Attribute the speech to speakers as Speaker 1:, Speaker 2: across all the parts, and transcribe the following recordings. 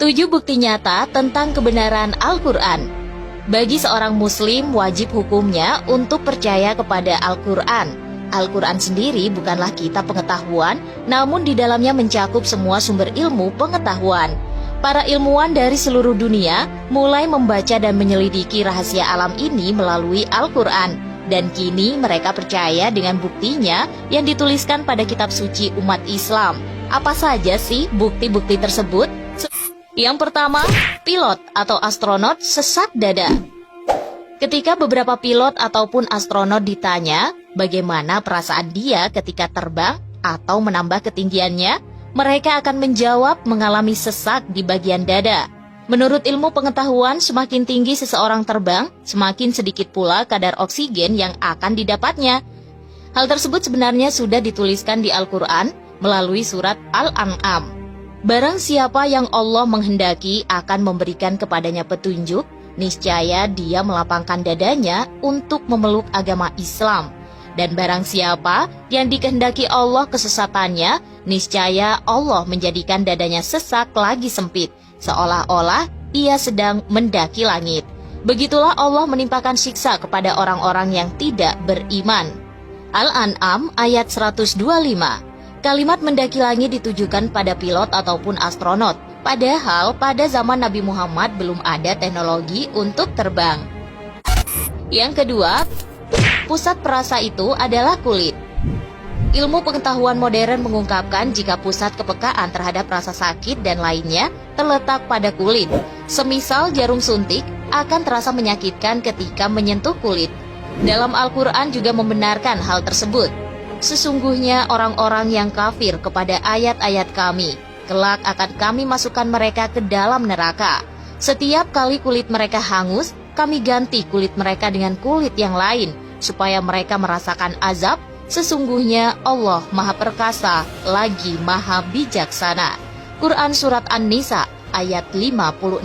Speaker 1: 7 bukti nyata tentang kebenaran Al-Quran. Bagi seorang muslim wajib hukumnya untuk percaya kepada Al-Quran. Al-Quran sendiri bukanlah kitab pengetahuan, namun di dalamnya mencakup semua sumber ilmu pengetahuan. Para ilmuwan dari seluruh dunia mulai membaca dan menyelidiki rahasia alam ini melalui Al-Quran. Dan kini mereka percaya dengan buktinya yang dituliskan pada kitab suci umat Islam. Apa saja sih bukti-bukti tersebut? Yang pertama, pilot atau astronot sesak dada. Ketika beberapa pilot ataupun astronot ditanya bagaimana perasaan dia ketika terbang atau menambah ketinggiannya, mereka akan menjawab mengalami sesak di bagian dada. Menurut ilmu pengetahuan, semakin tinggi seseorang terbang, semakin sedikit pula kadar oksigen yang akan didapatnya. Hal tersebut sebenarnya sudah dituliskan di Al-Quran melalui surat Al-An'am. Barang siapa yang Allah menghendaki akan memberikan kepadanya petunjuk, niscaya dia melapangkan dadanya untuk memeluk agama Islam. Dan barang siapa yang dikehendaki Allah kesesatannya, niscaya Allah menjadikan dadanya sesak lagi sempit, seolah-olah ia sedang mendaki langit. Begitulah Allah menimpakan siksa kepada orang-orang yang tidak beriman. Al-An'am ayat 125. Kalimat mendaki langit ditujukan pada pilot ataupun astronot. Padahal pada zaman Nabi Muhammad belum ada teknologi untuk terbang. Yang kedua, pusat perasa itu adalah kulit. Ilmu pengetahuan modern mengungkapkan jika pusat kepekaan terhadap rasa sakit dan lainnya terletak pada kulit. Semisal jarum suntik akan terasa menyakitkan ketika menyentuh kulit. Dalam Al-Quran juga membenarkan hal tersebut. Sesungguhnya orang-orang yang kafir kepada ayat-ayat kami, kelak akan kami masukkan mereka ke dalam neraka. Setiap kali kulit mereka hangus, kami ganti kulit mereka dengan kulit yang lain, supaya mereka merasakan azab. Sesungguhnya Allah Maha Perkasa lagi Maha Bijaksana. Quran Surat An-Nisa ayat 56.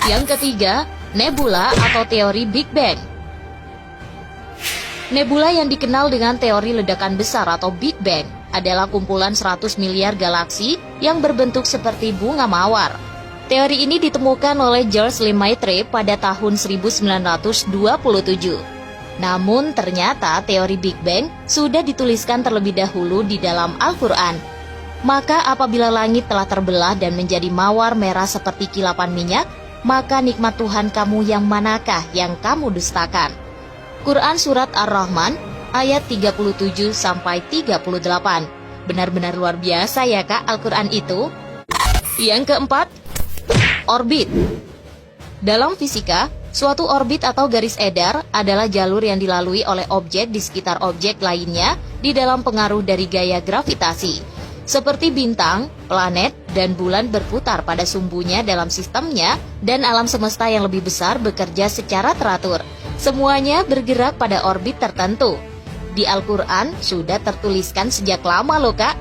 Speaker 1: Yang ketiga, nebula atau teori Big Bang. Nebula yang dikenal dengan teori ledakan besar atau Big Bang adalah kumpulan 100 miliar galaksi yang berbentuk seperti bunga mawar. Teori ini ditemukan oleh George Lemaitre pada tahun 1927. Namun ternyata teori Big Bang sudah dituliskan terlebih dahulu di dalam Al-Quran. Maka apabila langit telah terbelah dan menjadi mawar merah seperti kilapan minyak, maka nikmat Tuhan kamu yang manakah yang kamu dustakan? Quran Surat Ar-Rahman ayat 37-38. Benar-benar luar biasa ya Kak Al-Quran itu. Yang keempat, orbit. Dalam fisika, suatu orbit atau garis edar adalah jalur yang dilalui oleh objek di sekitar objek lainnya di dalam pengaruh dari gaya gravitasi. Seperti bintang, planet, dan bulan berputar pada sumbunya dalam sistemnya, dan alam semesta yang lebih besar bekerja secara teratur. Semuanya bergerak pada orbit tertentu. Di Al-Quran sudah tertuliskan sejak lama loh Kak.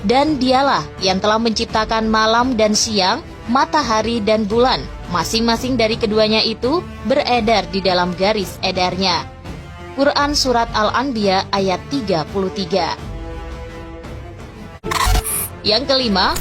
Speaker 1: Dan dialah yang telah menciptakan malam dan siang, matahari dan bulan. Masing-masing dari keduanya itu beredar di dalam garis edarnya. Quran Surat Al-Anbiya ayat 33. Yang kelima,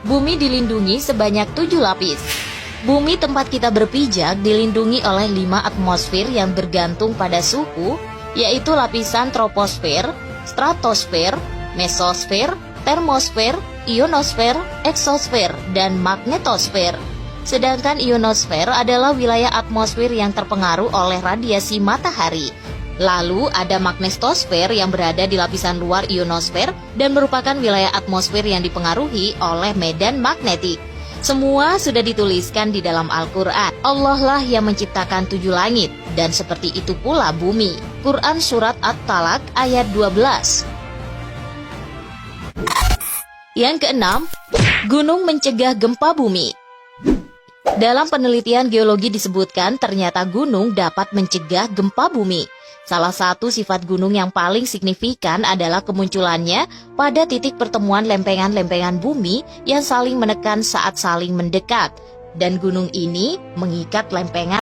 Speaker 1: bumi dilindungi sebanyak 7 lapis. Bumi tempat kita berpijak dilindungi oleh 5 atmosfer yang bergantung pada suhu, yaitu lapisan troposfer, stratosfer, mesosfer, termosfer, ionosfer, eksosfer, dan magnetosfer. Sedangkan ionosfer adalah wilayah atmosfer yang terpengaruh oleh radiasi matahari. Lalu ada magnetosfer yang berada di lapisan luar ionosfer dan merupakan wilayah atmosfer yang dipengaruhi oleh medan magnetik. Semua sudah dituliskan di dalam Al-Quran. Allah lah yang menciptakan 7 langit, dan seperti itu pula bumi. Quran Surat At-Talaq ayat 12. Yang keenam, gunung mencegah gempa bumi. Dalam penelitian geologi disebutkan ternyata gunung dapat mencegah gempa bumi. Salah satu sifat gunung yang paling signifikan adalah kemunculannya pada titik pertemuan lempengan-lempengan bumi yang saling menekan saat saling mendekat. Dan gunung ini mengikat lempengan